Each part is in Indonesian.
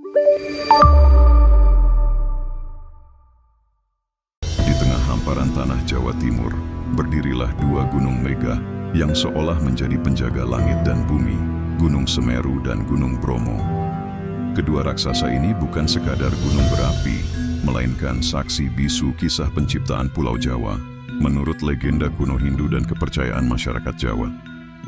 Di tengah hamparan tanah Jawa Timur, berdirilah dua gunung megah yang seolah menjadi penjaga langit dan bumi, Gunung Semeru dan Gunung Bromo. Kedua raksasa ini bukan sekadar gunung berapi, melainkan saksi bisu kisah penciptaan Pulau Jawa, menurut legenda kuno Hindu dan kepercayaan masyarakat Jawa.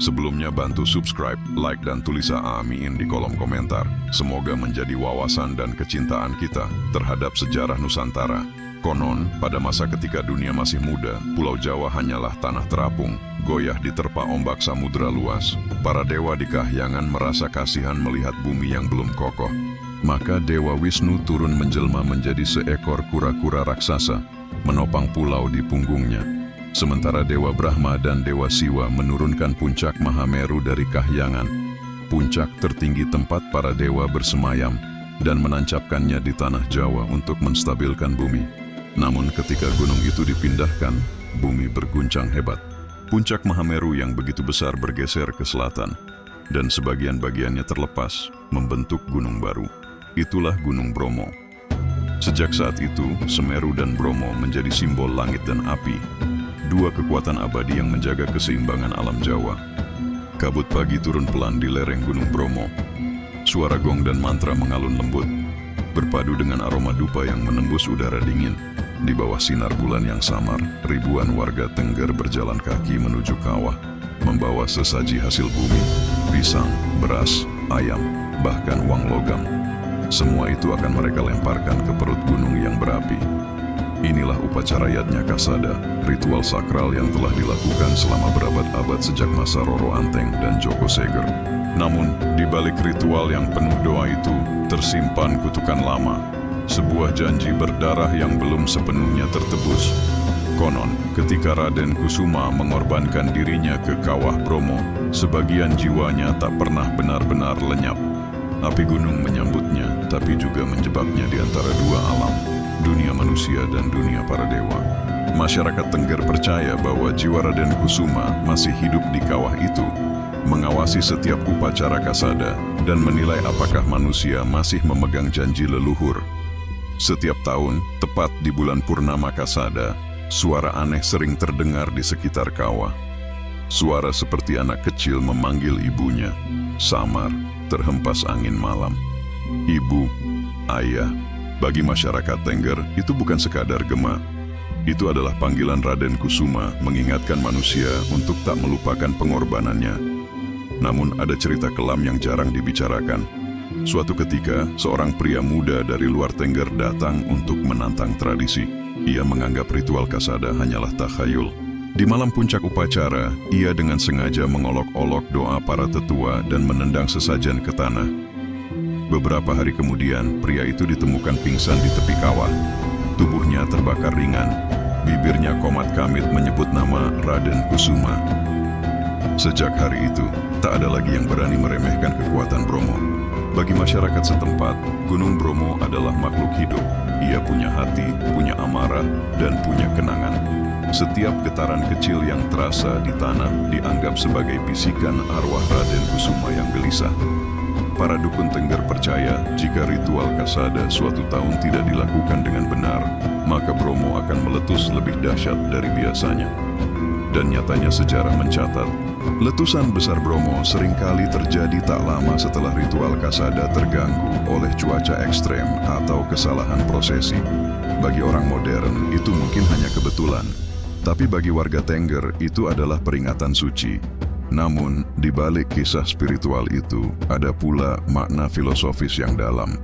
Sebelumnya bantu subscribe, like, dan tulis amin di kolom komentar. Semoga menjadi wawasan dan kecintaan kita terhadap sejarah Nusantara. Konon, pada masa ketika dunia masih muda, Pulau Jawa hanyalah tanah terapung, goyah diterpa ombak samudera luas. Para dewa di kahyangan merasa kasihan melihat bumi yang belum kokoh. Maka Dewa Wisnu turun menjelma menjadi seekor kura-kura raksasa, menopang pulau di punggungnya. Sementara Dewa Brahma dan Dewa Siwa menurunkan puncak Mahameru dari kahyangan, puncak tertinggi tempat para dewa bersemayam, dan menancapkannya di tanah Jawa untuk menstabilkan bumi. Namun ketika gunung itu dipindahkan, bumi berguncang hebat. Puncak Mahameru yang begitu besar bergeser ke selatan, dan sebagian bagiannya terlepas, membentuk gunung baru. Itulah Gunung Bromo. Sejak saat itu, Semeru dan Bromo menjadi simbol langit dan api, dua kekuatan abadi yang menjaga keseimbangan alam Jawa. Kabut pagi turun pelan di lereng Gunung Bromo. Suara gong dan mantra mengalun lembut, berpadu dengan aroma dupa yang menembus udara dingin. Di bawah sinar bulan yang samar, ribuan warga Tengger berjalan kaki menuju kawah, membawa sesaji hasil bumi, pisang, beras, ayam, bahkan uang logam. Semua itu akan mereka lemparkan ke perut gunung yang berapi. Inilah upacara Yatnya Kasada, ritual sakral yang telah dilakukan selama berabad-abad sejak masa Roro Anteng dan Joko Seger. Namun, di balik ritual yang penuh doa itu, tersimpan kutukan lama, sebuah janji berdarah yang belum sepenuhnya tertebus. Konon, ketika Raden Kusuma mengorbankan dirinya ke kawah Bromo, sebagian jiwanya tak pernah benar-benar lenyap. Api gunung menyambutnya, tapi juga menjebaknya di antara dua alam, dunia manusia dan dunia para dewa. Masyarakat Tengger percaya bahwa jiwa Raden Kusuma masih hidup di kawah itu, mengawasi setiap upacara kasada, dan menilai apakah manusia masih memegang janji leluhur. Setiap tahun, tepat di bulan Purnama Kasada, suara aneh sering terdengar di sekitar kawah. Suara seperti anak kecil memanggil ibunya, samar, terhempas angin malam. Ibu, ayah, bagi masyarakat Tengger itu bukan sekadar gema. Itu adalah panggilan Raden Kusuma mengingatkan manusia untuk tak melupakan pengorbanannya. Namun ada cerita kelam yang jarang dibicarakan. Suatu ketika, seorang pria muda dari luar Tengger datang untuk menantang tradisi. Ia menganggap ritual kasada hanyalah takhayul. Di malam puncak upacara, ia dengan sengaja mengolok-olok doa para tetua dan menendang sesajen ke tanah. Beberapa hari kemudian, pria itu ditemukan pingsan di tepi kawah. Tubuhnya terbakar ringan, bibirnya komat kamit menyebut nama Raden Kusuma. Sejak hari itu, tak ada lagi yang berani meremehkan kekuatan Bromo. Bagi masyarakat setempat, Gunung Bromo adalah makhluk hidup. Ia punya hati, punya amarah, dan punya kenangan. Setiap getaran kecil yang terasa di tanah dianggap sebagai bisikan arwah Raden Kusuma yang gelisah. Para dukun Tengger percaya jika ritual kasada suatu tahun tidak dilakukan dengan benar, maka Bromo akan meletus lebih dahsyat dari biasanya. Dan nyatanya sejarah mencatat, letusan besar Bromo seringkali terjadi tak lama setelah ritual kasada terganggu oleh cuaca ekstrem atau kesalahan prosesi. Bagi orang modern, itu mungkin hanya kebetulan. Tapi bagi warga Tengger, itu adalah peringatan suci. Namun, di balik kisah spiritual itu, ada pula makna filosofis yang dalam.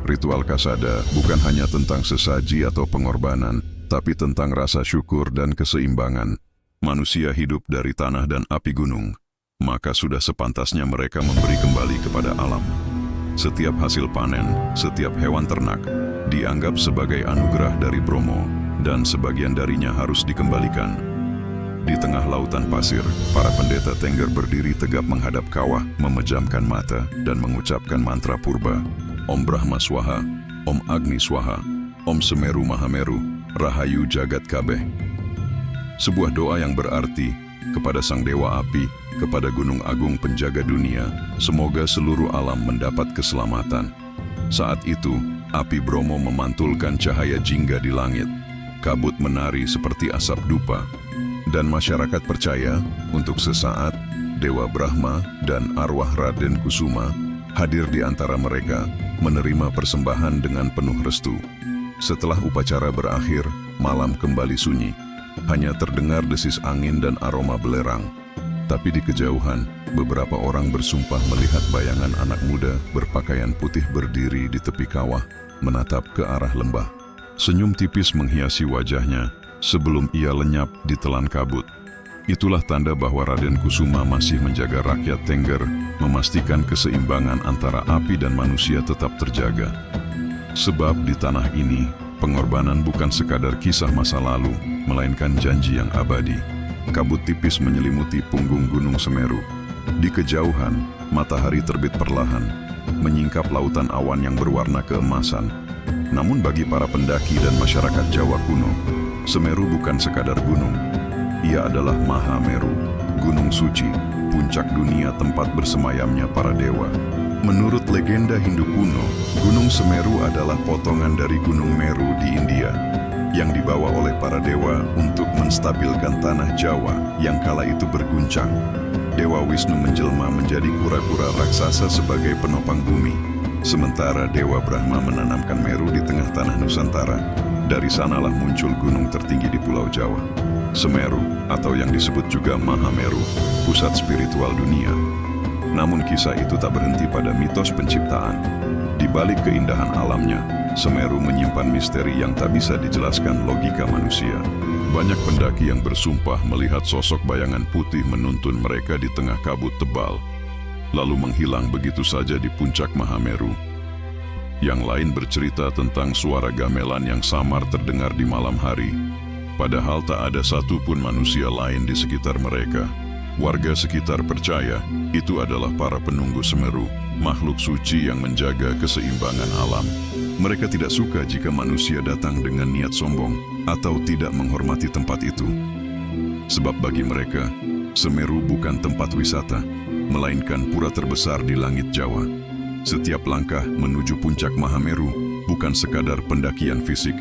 Ritual kasada bukan hanya tentang sesaji atau pengorbanan, tapi tentang rasa syukur dan keseimbangan. Manusia hidup dari tanah dan api gunung, maka sudah sepantasnya mereka memberi kembali kepada alam. Setiap hasil panen, setiap hewan ternak, dianggap sebagai anugerah dari Bromo, dan sebagian darinya harus dikembalikan. Di tengah lautan pasir, para pendeta Tengger berdiri tegap menghadap kawah, memejamkan mata, dan mengucapkan mantra purba. Om Brahma Swaha, Om Agni Swaha, Om Semeru Mahameru, Rahayu Jagat Kabeh. Sebuah doa yang berarti, kepada Sang Dewa Api, kepada Gunung Agung penjaga dunia, semoga seluruh alam mendapat keselamatan. Saat itu, api Bromo memantulkan cahaya jingga di langit. Kabut menari seperti asap dupa. Dan masyarakat percaya, untuk sesaat, Dewa Brahma dan arwah Raden Kusuma hadir di antara mereka, menerima persembahan dengan penuh restu. Setelah upacara berakhir, malam kembali sunyi. Hanya terdengar desis angin dan aroma belerang. Tapi di kejauhan, beberapa orang bersumpah melihat bayangan anak muda berpakaian putih berdiri di tepi kawah, menatap ke arah lembah. Senyum tipis menghiasi wajahnya sebelum ia lenyap di telan kabut. Itulah tanda bahwa Raden Kusuma masih menjaga rakyat Tengger, memastikan keseimbangan antara api dan manusia tetap terjaga. Sebab di tanah ini, pengorbanan bukan sekadar kisah masa lalu, melainkan janji yang abadi. Kabut tipis menyelimuti punggung Gunung Semeru. Di kejauhan, matahari terbit perlahan, menyingkap lautan awan yang berwarna keemasan. Namun bagi para pendaki dan masyarakat Jawa kuno, Semeru bukan sekadar gunung. Ia adalah Mahameru, gunung suci, puncak dunia tempat bersemayamnya para dewa. Menurut legenda Hindu kuno, Gunung Semeru adalah potongan dari Gunung Meru di India, yang dibawa oleh para dewa untuk menstabilkan tanah Jawa yang kala itu berguncang. Dewa Wisnu menjelma menjadi kura-kura raksasa sebagai penopang bumi, sementara Dewa Brahma menanamkan Meru di tengah tanah Nusantara. Dari sanalah muncul gunung tertinggi di Pulau Jawa, Semeru, atau yang disebut juga Mahameru, pusat spiritual dunia. Namun kisah itu tak berhenti pada mitos penciptaan. Di balik keindahan alamnya, Semeru menyimpan misteri yang tak bisa dijelaskan logika manusia. Banyak pendaki yang bersumpah melihat sosok bayangan putih menuntun mereka di tengah kabut tebal, lalu menghilang begitu saja di puncak Mahameru. Yang lain bercerita tentang suara gamelan yang samar terdengar di malam hari, padahal tak ada satupun manusia lain di sekitar mereka. Warga sekitar percaya itu adalah para penunggu Semeru, makhluk suci yang menjaga keseimbangan alam. Mereka tidak suka jika manusia datang dengan niat sombong atau tidak menghormati tempat itu. Sebab bagi mereka, Semeru bukan tempat wisata, melainkan pura terbesar di langit Jawa. Setiap langkah menuju puncak Mahameru bukan sekadar pendakian fisik,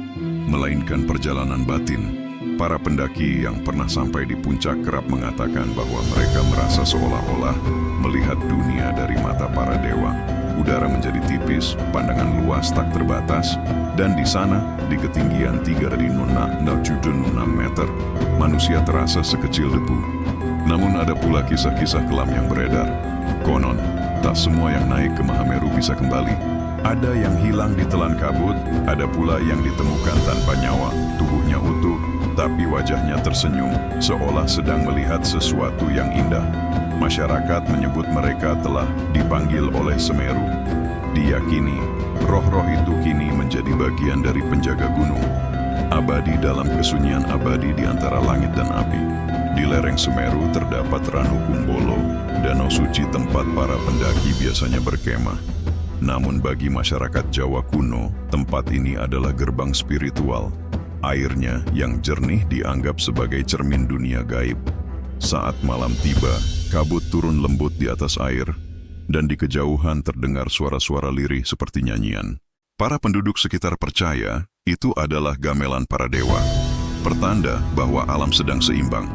melainkan perjalanan batin. Para pendaki yang pernah sampai di puncak kerap mengatakan bahwa mereka merasa seolah-olah melihat dunia dari mata para dewa. Udara menjadi tipis, pandangan luas tak terbatas, dan di sana, di ketinggian 3.606 meter, manusia terasa sekecil debu. Namun ada pula kisah-kisah kelam yang beredar. Konon, tak semua yang naik ke Mahameru bisa kembali. Ada yang hilang di telan kabut, ada pula yang ditemukan tanpa nyawa, tubuhnya utuh, tapi wajahnya tersenyum, seolah sedang melihat sesuatu yang indah. Masyarakat menyebut mereka telah dipanggil oleh Semeru. Diyakini, roh-roh itu kini menjadi bagian dari penjaga gunung, abadi dalam kesunyian abadi di antara langit dan api. Di lereng Semeru terdapat Ranu Kumbolo, danau suci tempat para pendaki biasanya berkemah. Namun bagi masyarakat Jawa kuno, tempat ini adalah gerbang spiritual. Airnya yang jernih dianggap sebagai cermin dunia gaib. Saat malam tiba, kabut turun lembut di atas air, dan di kejauhan terdengar suara-suara lirih seperti nyanyian. Para penduduk sekitar percaya itu adalah gamelan para dewa, pertanda bahwa alam sedang seimbang.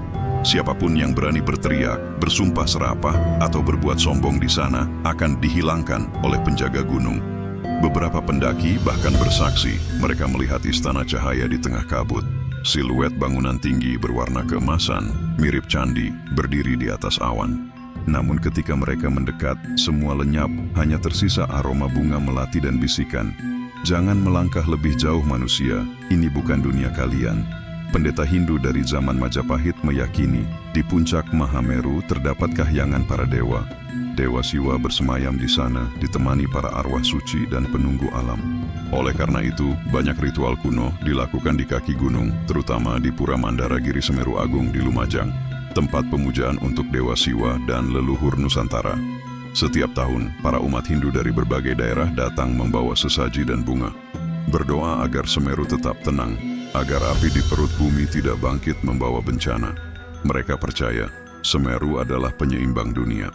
Siapapun yang berani berteriak, bersumpah serapah, atau berbuat sombong di sana akan dihilangkan oleh penjaga gunung. Beberapa pendaki bahkan bersaksi mereka melihat istana cahaya di tengah kabut. Siluet bangunan tinggi berwarna keemasan, mirip candi, berdiri di atas awan. Namun ketika mereka mendekat, semua lenyap, hanya tersisa aroma bunga melati dan bisikan. Jangan melangkah lebih jauh manusia, ini bukan dunia kalian. Pendeta Hindu dari zaman Majapahit meyakini, di puncak Mahameru terdapat kahyangan para dewa. Dewa Siwa bersemayam di sana, ditemani para arwah suci dan penunggu alam. Oleh karena itu, banyak ritual kuno dilakukan di kaki gunung, terutama di Pura Mandaragiri Semeru Agung di Lumajang, tempat pemujaan untuk Dewa Siwa dan leluhur Nusantara. Setiap tahun, para umat Hindu dari berbagai daerah datang membawa sesaji dan bunga. Berdoa agar Semeru tetap tenang, agar api di perut bumi tidak bangkit membawa bencana. Mereka percaya, Semeru adalah penyeimbang dunia.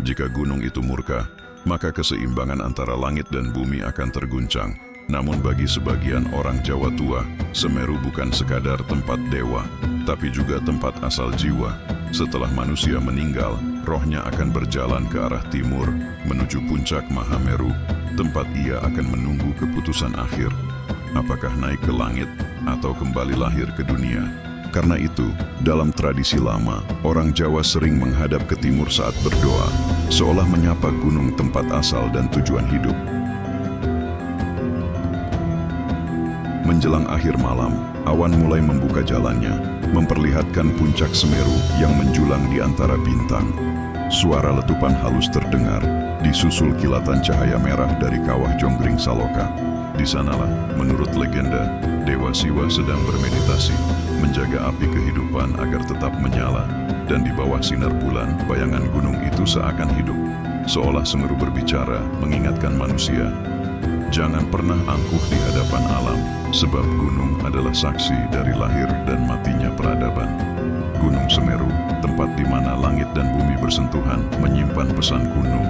Jika gunung itu murka, maka keseimbangan antara langit dan bumi akan terguncang. Namun bagi sebagian orang Jawa tua, Semeru bukan sekadar tempat dewa, tapi juga tempat asal jiwa. Setelah manusia meninggal, rohnya akan berjalan ke arah timur, menuju puncak Mahameru, tempat ia akan menunggu keputusan akhir. Apakah naik ke langit atau kembali lahir ke dunia? Karena itu, dalam tradisi lama, orang Jawa sering menghadap ke timur saat berdoa, seolah menyapa gunung tempat asal dan tujuan hidup. Menjelang akhir malam, awan mulai membuka jalannya, memperlihatkan puncak Semeru yang menjulang di antara bintang. Suara letupan halus terdengar, disusul kilatan cahaya merah dari kawah Jonggring Saloka. Di sanalah, menurut legenda, Dewa Siwa sedang bermeditasi, menjaga api kehidupan agar tetap menyala, dan di bawah sinar bulan, bayangan gunung itu seakan hidup, seolah Semeru berbicara, mengingatkan manusia. Jangan pernah angkuh di hadapan alam, sebab gunung adalah saksi dari lahir dan matinya peradaban. Gunung Semeru, tempat di mana langit dan bumi bersentuhan, menyimpan pesan kuno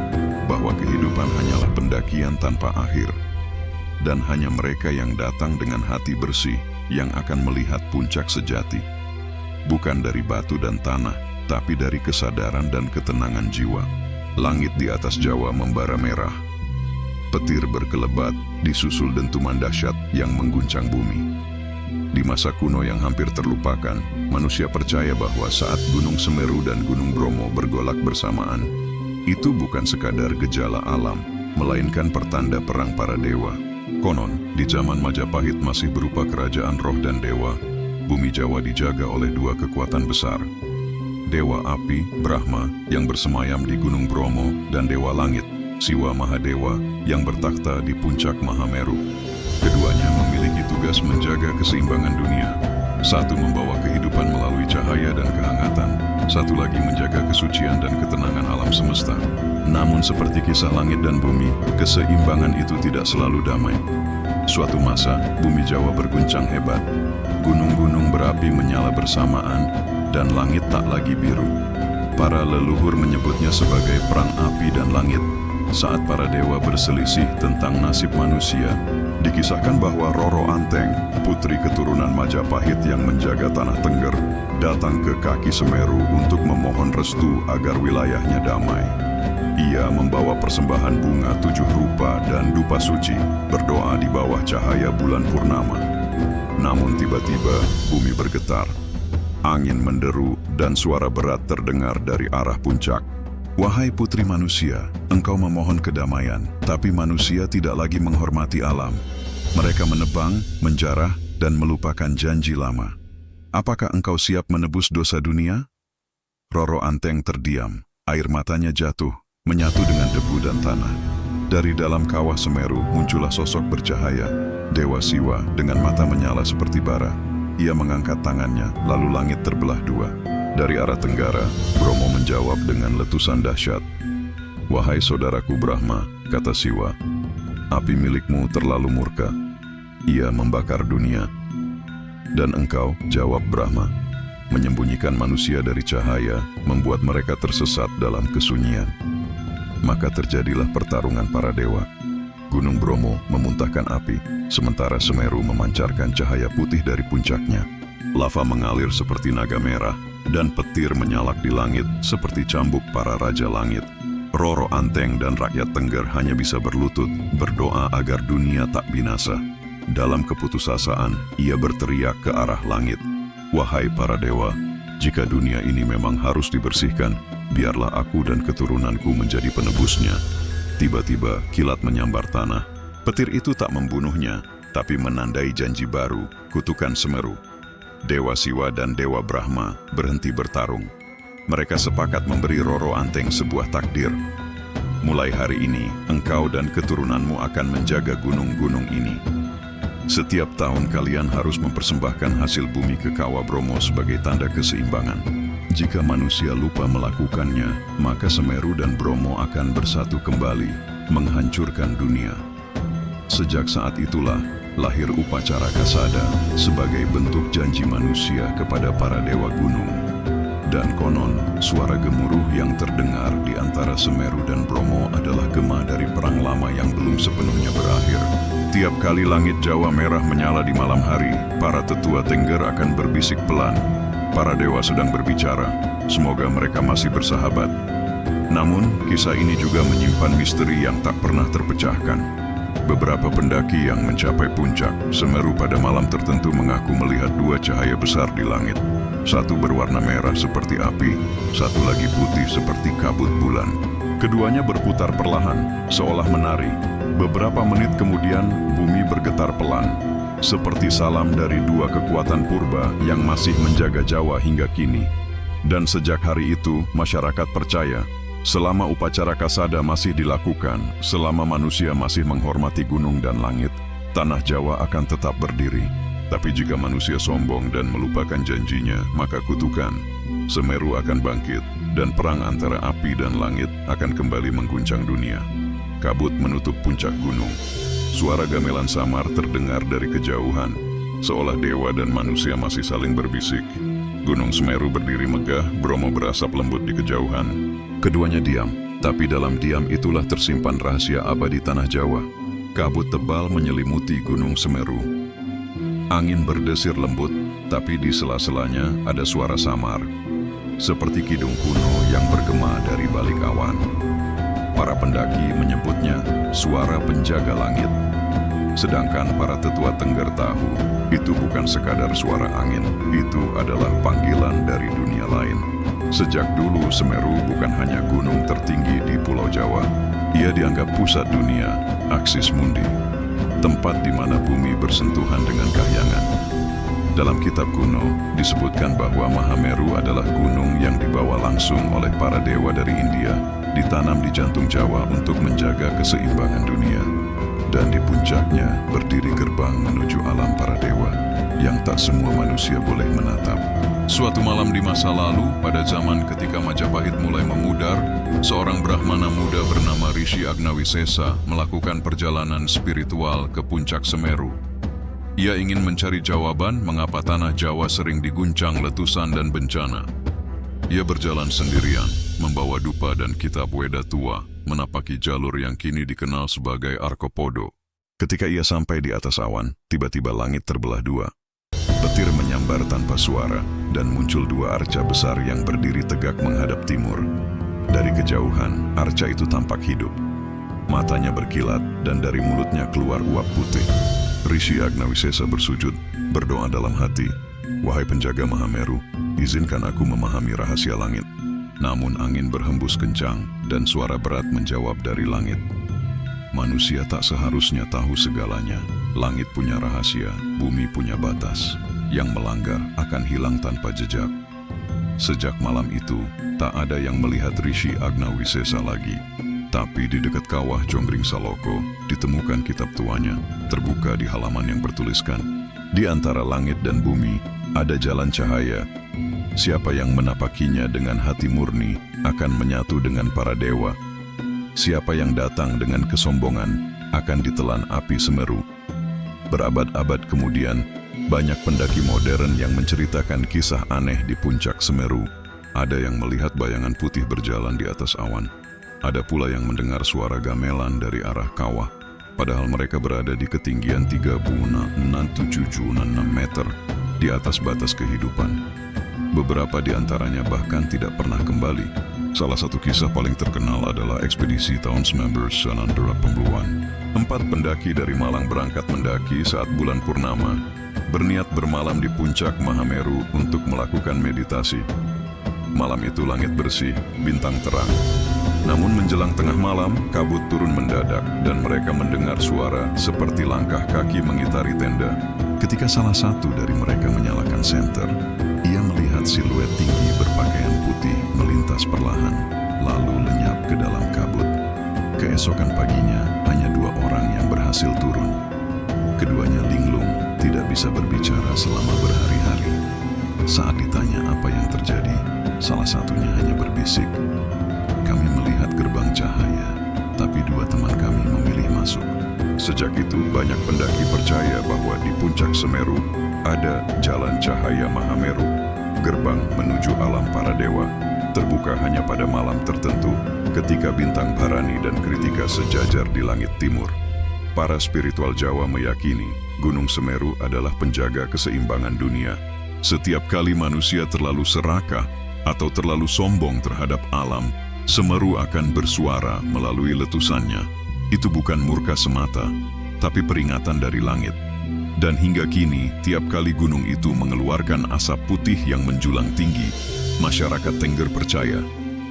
bahwa kehidupan hanyalah pendakian tanpa akhir. Dan hanya mereka yang datang dengan hati bersih yang akan melihat puncak sejati. Bukan dari batu dan tanah, tapi dari kesadaran dan ketenangan jiwa. Langit di atas Jawa membara merah. Petir berkelebat, disusul dentuman dahsyat yang mengguncang bumi. Di masa kuno yang hampir terlupakan, manusia percaya bahwa saat Gunung Semeru dan Gunung Bromo bergolak bersamaan, itu bukan sekadar gejala alam, melainkan pertanda perang para dewa. Konon, di zaman Majapahit masih berupa kerajaan roh dan dewa, bumi Jawa dijaga oleh dua kekuatan besar. Dewa api, Brahma, yang bersemayam di Gunung Bromo, dan Dewa langit, Siwa Mahadewa, yang bertakhta di puncak Mahameru. Keduanya memiliki tugas menjaga keseimbangan dunia. Satu membawa kehidupan melalui cahaya dan kehangatan, satu lagi menjaga kesucian dan ketenangan alam semesta. Namun seperti kisah langit dan bumi, keseimbangan itu tidak selalu damai. Suatu masa, bumi Jawa berguncang hebat. Gunung-gunung berapi menyala bersamaan, dan langit tak lagi biru. Para leluhur menyebutnya sebagai perang api dan langit. Saat para dewa berselisih tentang nasib manusia, dikisahkan bahwa Roro Anteng, putri keturunan Majapahit yang menjaga tanah Tengger, datang ke kaki Semeru untuk memohon restu agar wilayahnya damai. Ia membawa persembahan bunga 7 rupa dan dupa suci, berdoa di bawah cahaya bulan purnama. Namun tiba-tiba bumi bergetar, angin menderu dan suara berat terdengar dari arah puncak. Wahai putri manusia, engkau memohon kedamaian, tapi manusia tidak lagi menghormati alam. Mereka menebang, menjarah, dan melupakan janji lama. Apakah engkau siap menebus dosa dunia? Roro Anteng terdiam, air matanya jatuh, menyatu dengan debu dan tanah. Dari dalam kawah Semeru muncullah sosok bercahaya, Dewa Siwa dengan mata menyala seperti bara. Ia mengangkat tangannya, lalu langit terbelah dua. Dari arah tenggara, Bromo menjawab dengan letusan dahsyat. Wahai saudaraku Brahma, kata Siwa, api milikmu terlalu murka. Ia membakar dunia. Dan engkau, jawab Brahma, menyembunyikan manusia dari cahaya, membuat mereka tersesat dalam kesunyian. Maka terjadilah pertarungan para dewa. Gunung Bromo memuntahkan api, sementara Semeru memancarkan cahaya putih dari puncaknya. Lava mengalir seperti naga merah, dan petir menyalak di langit seperti cambuk para raja langit. Roro Anteng dan rakyat Tengger hanya bisa berlutut, berdoa agar dunia tak binasa. Dalam keputusasaan, ia berteriak ke arah langit. Wahai para dewa, jika dunia ini memang harus dibersihkan, biarlah aku dan keturunanku menjadi penebusnya. Tiba-tiba kilat menyambar tanah. Petir itu tak membunuhnya, tapi menandai janji baru, kutukan Semeru. Dewa Siwa dan Dewa Brahma berhenti bertarung. Mereka sepakat memberi Roro Anteng sebuah takdir. Mulai hari ini, engkau dan keturunanmu akan menjaga gunung-gunung ini. Setiap tahun kalian harus mempersembahkan hasil bumi ke Kawah Bromo sebagai tanda keseimbangan. Jika manusia lupa melakukannya, maka Semeru dan Bromo akan bersatu kembali, menghancurkan dunia. Sejak saat itulah, lahir upacara Kasada sebagai bentuk janji manusia kepada para dewa gunung. Dan konon, suara gemuruh yang terdengar di antara Semeru dan Bromo adalah gema dari perang lama yang belum sepenuhnya berakhir. Tiap kali langit Jawa merah menyala di malam hari, para tetua Tengger akan berbisik pelan. Para dewa sedang berbicara, semoga mereka masih bersahabat. Namun, kisah ini juga menyimpan misteri yang tak pernah terpecahkan. Beberapa pendaki yang mencapai puncak Semeru pada malam tertentu mengaku melihat dua cahaya besar di langit. Satu berwarna merah seperti api, satu lagi putih seperti kabut bulan. Keduanya berputar perlahan, seolah menari. Beberapa menit kemudian, bumi bergetar pelan, seperti salam dari dua kekuatan purba yang masih menjaga Jawa hingga kini. Dan sejak hari itu, masyarakat percaya, selama upacara kasada masih dilakukan, selama manusia masih menghormati gunung dan langit, tanah Jawa akan tetap berdiri. Tapi jika manusia sombong dan melupakan janjinya, maka kutukan, Semeru akan bangkit, dan perang antara api dan langit akan kembali mengguncang dunia. Kabut menutup puncak gunung. Suara gamelan samar terdengar dari kejauhan, seolah dewa dan manusia masih saling berbisik. Gunung Semeru berdiri megah, Bromo berasap lembut di kejauhan. Keduanya diam, tapi dalam diam itulah tersimpan rahasia abadi tanah Jawa. Kabut tebal menyelimuti Gunung Semeru. Angin berdesir lembut, tapi di sela-selanya ada suara samar, seperti kidung kuno yang bergema dari balik awan. Para pendaki menyebutnya suara penjaga langit. Sedangkan para tetua Tengger tahu, itu bukan sekadar suara angin, itu adalah panggilan dari dunia lain. Sejak dulu Semeru bukan hanya gunung tertinggi di Pulau Jawa, ia dianggap pusat dunia, Axis Mundi. Tempat di mana bumi bersentuhan dengan kahyangan. Dalam kitab kuno, disebutkan bahwa Mahameru adalah gunung yang dibawa langsung oleh para dewa dari India, ditanam di jantung Jawa untuk menjaga keseimbangan dunia. Dan di puncaknya berdiri gerbang menuju alam para dewa, yang tak semua manusia boleh menatap. Suatu malam di masa lalu, pada zaman ketika Majapahit mulai memudar, seorang Brahmana muda bernama Rishi Agnawisesa melakukan perjalanan spiritual ke puncak Semeru. Ia ingin mencari jawaban mengapa tanah Jawa sering diguncang letusan dan bencana. Ia berjalan sendirian, membawa dupa dan kitab Weda tua, menapaki jalur yang kini dikenal sebagai Arkopodo. Ketika ia sampai di atas awan, tiba-tiba langit terbelah dua. Petir menyambar tanpa suara, dan muncul dua arca besar yang berdiri tegak menghadap timur. Dari kejauhan, arca itu tampak hidup. Matanya berkilat, dan dari mulutnya keluar uap putih. Rishi Agnawisesa bersujud, berdoa dalam hati, "Wahai penjaga Mahameru, izinkan aku memahami rahasia langit." Namun angin berhembus kencang, dan suara berat menjawab dari langit, "Manusia tak seharusnya tahu segalanya. Langit punya rahasia, bumi punya batas. Yang melanggar akan hilang tanpa jejak." Sejak malam itu, tak ada yang melihat Rishi Agnawisesa lagi. Tapi di dekat kawah Jonggring Saloko, ditemukan kitab tuanya, terbuka di halaman yang bertuliskan, "Di antara langit dan bumi, ada jalan cahaya. Siapa yang menapakinya dengan hati murni akan menyatu dengan para dewa. Siapa yang datang dengan kesombongan akan ditelan api Semeru." Berabad-abad kemudian, banyak pendaki modern yang menceritakan kisah aneh di puncak Semeru. Ada yang melihat bayangan putih berjalan di atas awan. Ada pula yang mendengar suara gamelan dari arah kawah, padahal mereka berada di ketinggian 3,676 meter di atas batas kehidupan. Beberapa di antaranya bahkan tidak pernah kembali. Salah satu kisah paling terkenal adalah ekspedisi tahun 1980-an. 4 pendaki dari Malang berangkat mendaki saat bulan purnama, berniat bermalam di puncak Mahameru untuk melakukan meditasi. Malam itu langit bersih, bintang terang. Namun menjelang tengah malam, kabut turun mendadak dan mereka mendengar suara seperti langkah kaki mengitari tenda. Ketika salah satu dari mereka menyalakan senter, ia melihat siluet tinggi berpakaian putih melintas perlahan, lalu lenyap ke dalam kabut. Keesokan paginya, hanya 2 orang yang berhasil turun. Keduanya linglung, tidak bisa berbicara selama berhari-hari. Saat ditanya apa yang terjadi, salah satunya hanya berbisik, "Kami melihat gerbang cahaya, tapi 2 teman kami memilih masuk." Sejak itu, banyak pendaki percaya bahwa di puncak Semeru ada jalan cahaya Mahameru, gerbang menuju alam para dewa, terbuka hanya pada malam tertentu ketika bintang Bharani dan Kritika sejajar di langit timur. Para spiritual Jawa meyakini Gunung Semeru adalah penjaga keseimbangan dunia. Setiap kali manusia terlalu serakah atau terlalu sombong terhadap alam, Semeru akan bersuara melalui letusannya. Itu bukan murka semata, tapi peringatan dari langit. Dan hingga kini, tiap kali gunung itu mengeluarkan asap putih yang menjulang tinggi, masyarakat Tengger percaya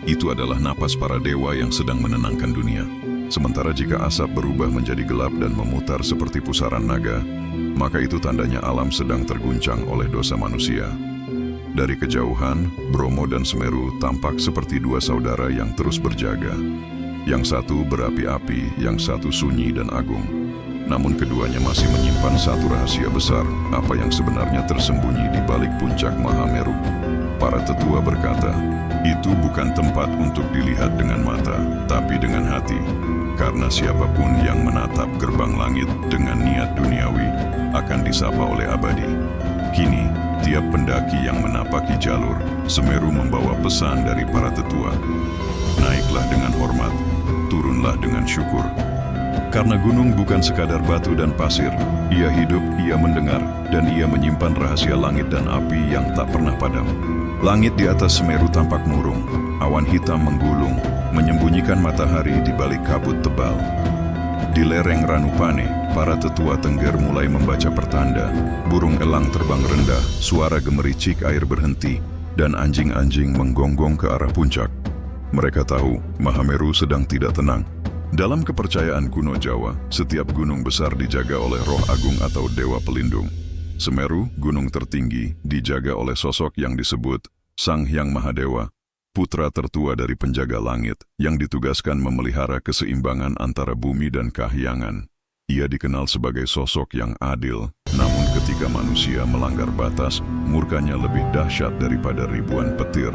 itu adalah napas para dewa yang sedang menenangkan dunia. Sementara jika asap berubah menjadi gelap dan memutar seperti pusaran naga, maka itu tandanya alam sedang terguncang oleh dosa manusia. Dari kejauhan, Bromo dan Semeru tampak seperti dua saudara yang terus berjaga. Yang satu berapi-api, yang satu sunyi dan agung. Namun keduanya masih menyimpan satu rahasia besar, apa yang sebenarnya tersembunyi di balik puncak Mahameru. Para tetua berkata, itu bukan tempat untuk dilihat dengan mata, tapi dengan hati. Karena siapapun yang menatap gerbang langit dengan niat duniawi akan disapa oleh abadi. Kini, tiap pendaki yang menapaki jalur Semeru membawa pesan dari para tetua. Naiklah dengan hormat, turunlah dengan syukur. Karena gunung bukan sekadar batu dan pasir, ia hidup, ia mendengar, dan ia menyimpan rahasia langit dan api yang tak pernah padam. Langit di atas Semeru tampak murung, awan hitam menggulung, menyembunyikan matahari di balik kabut tebal. Di lereng Ranupane, para tetua Tengger mulai membaca pertanda, burung elang terbang rendah, suara gemericik air berhenti, dan anjing-anjing menggonggong ke arah puncak. Mereka tahu Mahameru sedang tidak tenang. Dalam kepercayaan kuno Jawa, setiap gunung besar dijaga oleh roh agung atau dewa pelindung. Semeru, gunung tertinggi, dijaga oleh sosok yang disebut Sang Hyang Mahadewa, putra tertua dari penjaga langit yang ditugaskan memelihara keseimbangan antara bumi dan kahyangan. Ia dikenal sebagai sosok yang adil, namun ketika manusia melanggar batas, murkanya lebih dahsyat daripada ribuan petir.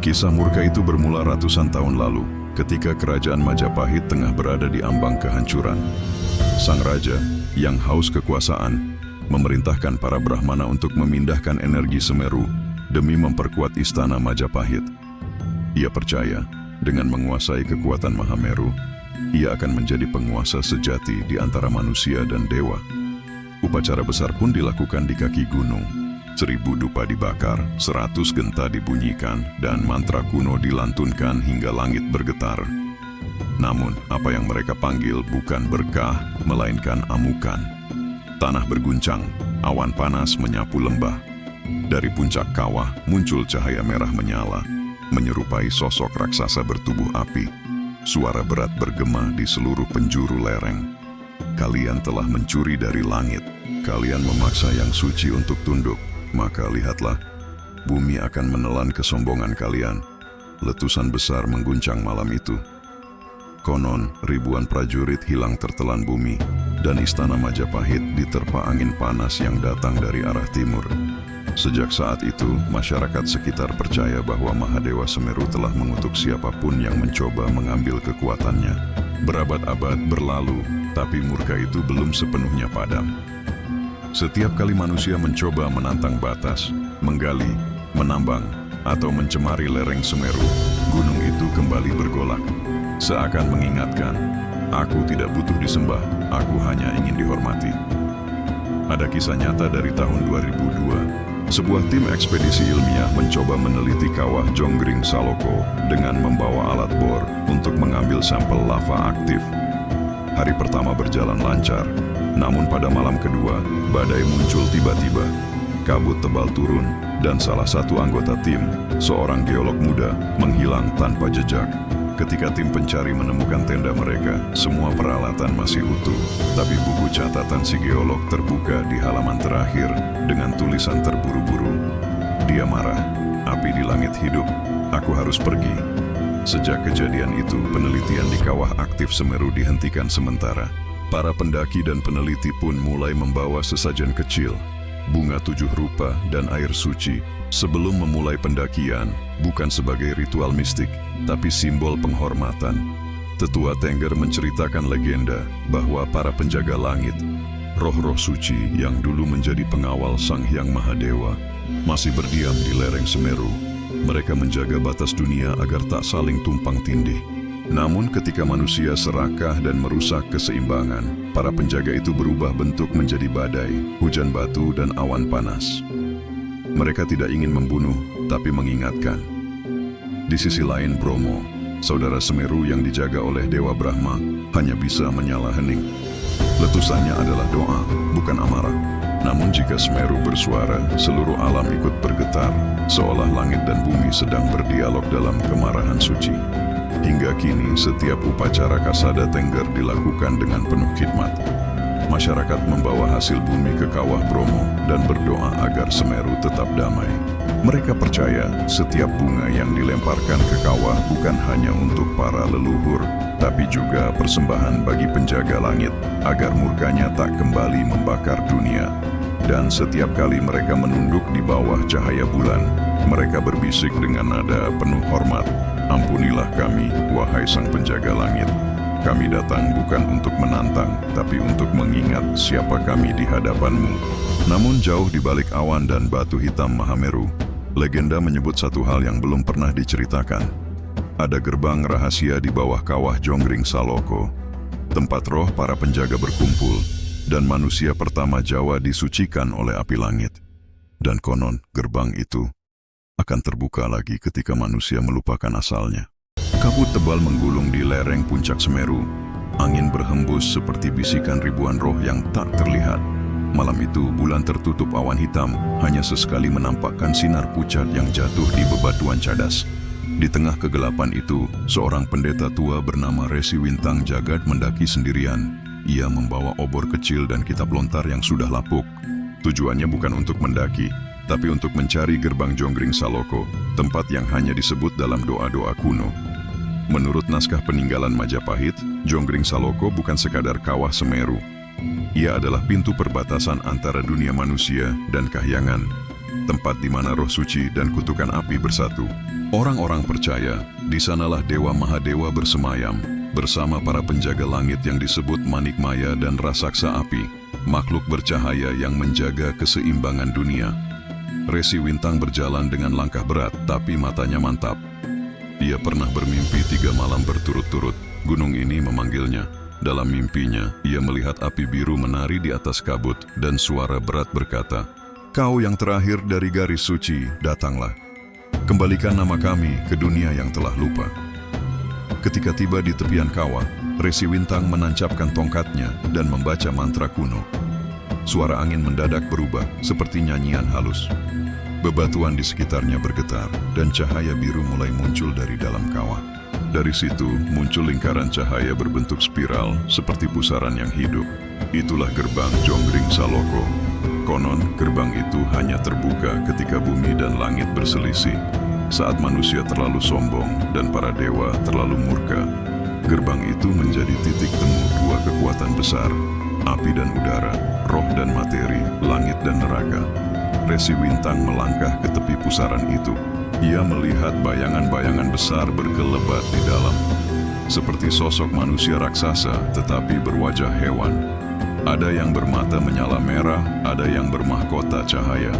Kisah murka itu bermula ratusan tahun lalu, ketika kerajaan Majapahit tengah berada di ambang kehancuran. Sang raja, yang haus kekuasaan, memerintahkan para Brahmana untuk memindahkan energi Semeru demi memperkuat istana Majapahit. Ia percaya, dengan menguasai kekuatan Mahameru, ia akan menjadi penguasa sejati di antara manusia dan dewa. Upacara besar pun dilakukan di kaki gunung. 1000 dupa dibakar, 100 genta dibunyikan, dan mantra kuno dilantunkan hingga langit bergetar. Namun, apa yang mereka panggil bukan berkah, melainkan amukan. Tanah berguncang, awan panas menyapu lembah. Dari puncak kawah muncul cahaya merah menyala, menyerupai sosok raksasa bertubuh api. Suara berat bergema di seluruh penjuru lereng. Kalian telah mencuri dari langit. Kalian memaksa yang suci untuk tunduk. Maka lihatlah, bumi akan menelan kesombongan kalian. Letusan besar mengguncang malam itu. Konon, ribuan prajurit hilang tertelan bumi, dan istana Majapahit diterpa angin panas yang datang dari arah timur. Sejak saat itu, masyarakat sekitar percaya bahwa Mahadewa Semeru telah mengutuk siapapun yang mencoba mengambil kekuatannya. Berabad-abad berlalu, tapi murka itu belum sepenuhnya padam. Setiap kali manusia mencoba menantang batas, menggali, menambang, atau mencemari lereng Semeru, gunung itu kembali bergolak. Seakan mengingatkan, aku tidak butuh disembah, aku hanya ingin dihormati. Ada kisah nyata dari tahun 2002, sebuah tim ekspedisi ilmiah mencoba meneliti kawah Jonggring Saloko dengan membawa alat bor untuk mengambil sampel lava aktif. Hari pertama berjalan lancar, namun pada malam kedua, badai muncul tiba-tiba. Kabut tebal turun, dan salah satu anggota tim, seorang geolog muda, menghilang tanpa jejak. Ketika tim pencari menemukan tenda mereka, semua peralatan masih utuh, tapi buku catatan si geolog terbuka di halaman terakhir dengan tulisan terburu-buru. Dia marah, api di langit hidup, aku harus pergi. Sejak kejadian itu, penelitian di kawah aktif Semeru dihentikan sementara. Para pendaki dan peneliti pun mulai membawa sesajen kecil, bunga 7 rupa dan air suci, sebelum memulai pendakian, bukan sebagai ritual mistik, tapi simbol penghormatan. Tetua Tengger menceritakan legenda bahwa para penjaga langit, roh-roh suci yang dulu menjadi pengawal Sang Hyang Mahadewa, masih berdiam di lereng Semeru. Mereka menjaga batas dunia agar tak saling tumpang tindih. Namun ketika manusia serakah dan merusak keseimbangan, para penjaga itu berubah bentuk menjadi badai, hujan batu dan awan panas. Mereka tidak ingin membunuh, tapi mengingatkan. Di sisi lain Bromo, saudara Semeru yang dijaga oleh Dewa Brahma, hanya bisa menyala hening. Letusannya adalah doa, bukan amarah. Namun jika Semeru bersuara, seluruh alam ikut bergetar, seolah langit dan bumi sedang berdialog dalam kemarahan suci. Hingga kini setiap upacara Kasada Tengger dilakukan dengan penuh khidmat. Masyarakat membawa hasil bumi ke kawah Bromo dan berdoa agar Semeru tetap damai. Mereka percaya setiap bunga yang dilemparkan ke kawah bukan hanya untuk para leluhur, tapi juga persembahan bagi penjaga langit, agar murkanya tak kembali membakar dunia. Dan setiap kali mereka menunduk di bawah cahaya bulan, mereka berbisik dengan nada penuh hormat, "Ampunilah kami, wahai sang penjaga langit. Kami datang bukan untuk menantang, tapi untuk mengingat siapa kami di hadapan-Mu." Namun jauh di balik awan dan batu hitam Mahameru, legenda menyebut satu hal yang belum pernah diceritakan. Ada gerbang rahasia di bawah kawah Jonggring Saloko, tempat roh para penjaga berkumpul, dan manusia pertama Jawa disucikan oleh api langit. Dan konon gerbang itu akan terbuka lagi ketika manusia melupakan asalnya. Kabut tebal menggulung di lereng puncak Semeru. Angin berhembus seperti bisikan ribuan roh yang tak terlihat. Malam itu bulan tertutup awan hitam, hanya sesekali menampakkan sinar pucat yang jatuh di bebatuan cadas. Di tengah kegelapan itu, seorang pendeta tua bernama Resi Wintang Jagat mendaki sendirian. Ia membawa obor kecil dan kitab lontar yang sudah lapuk. Tujuannya bukan untuk mendaki, tapi untuk mencari gerbang Jonggring Saloko, tempat yang hanya disebut dalam doa-doa kuno. Menurut naskah peninggalan Majapahit, Jonggring Saloko bukan sekadar kawah Semeru. Ia adalah pintu perbatasan antara dunia manusia dan kahyangan, tempat di mana roh suci dan kutukan api bersatu. Orang-orang percaya, di sanalah Dewa Mahadewa bersemayam, bersama para penjaga langit yang disebut Manikmaya dan Raksasa Api, makhluk bercahaya yang menjaga keseimbangan dunia. Resi Wintang berjalan dengan langkah berat, tapi matanya mantap. Ia pernah bermimpi 3 malam berturut-turut. Gunung ini memanggilnya. Dalam mimpinya, ia melihat api biru menari di atas kabut, dan suara berat berkata, "Kau yang terakhir dari garis suci, datanglah. Kembalikan nama kami ke dunia yang telah lupa." Ketika tiba di tepian kawah, Resi Wintang menancapkan tongkatnya dan membaca mantra kuno. Suara angin mendadak berubah seperti nyanyian halus. Bebatuan di sekitarnya bergetar dan cahaya biru mulai muncul dari dalam kawah. Dari situ muncul lingkaran cahaya berbentuk spiral seperti pusaran yang hidup. Itulah gerbang Jonggring Saloko. Konon gerbang itu hanya terbuka ketika bumi dan langit berselisih, saat manusia terlalu sombong dan para dewa terlalu murka. Gerbang itu menjadi titik temu 2 kekuatan besar, api dan udara, roh dan materi, langit dan neraka. Resi Wintang melangkah ke tepi pusaran itu. Ia melihat bayangan-bayangan besar berkelebat di dalam, seperti sosok manusia raksasa tetapi berwajah hewan. Ada yang bermata menyala merah, ada yang bermahkota cahaya.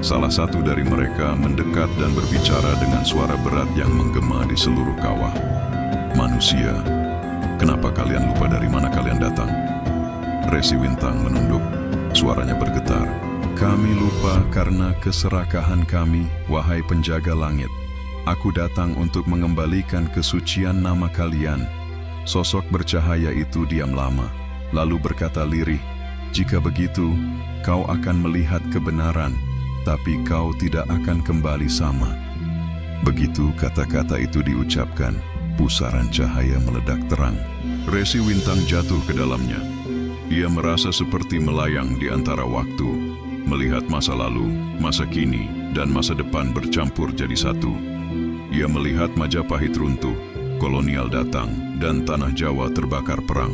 Salah satu dari mereka mendekat dan berbicara dengan suara berat yang menggema di seluruh kawah. "Manusia, kenapa kalian lupa dari mana kalian datang?" Resi Wintang menunduk. Suaranya bergetar. "Kami lupa karena keserakahan kami, wahai penjaga langit. Aku datang untuk mengembalikan kesucian nama kalian." Sosok bercahaya itu diam lama, lalu berkata lirih, "Jika begitu, kau akan melihat kebenaran, tapi kau tidak akan kembali sama." Begitu kata-kata itu diucapkan, pusaran cahaya meledak terang. Resi Wintang jatuh ke dalamnya. Ia merasa seperti melayang di antara waktu, melihat masa lalu, masa kini, dan masa depan bercampur jadi satu. Ia melihat Majapahit runtuh, kolonial datang, dan tanah Jawa terbakar perang.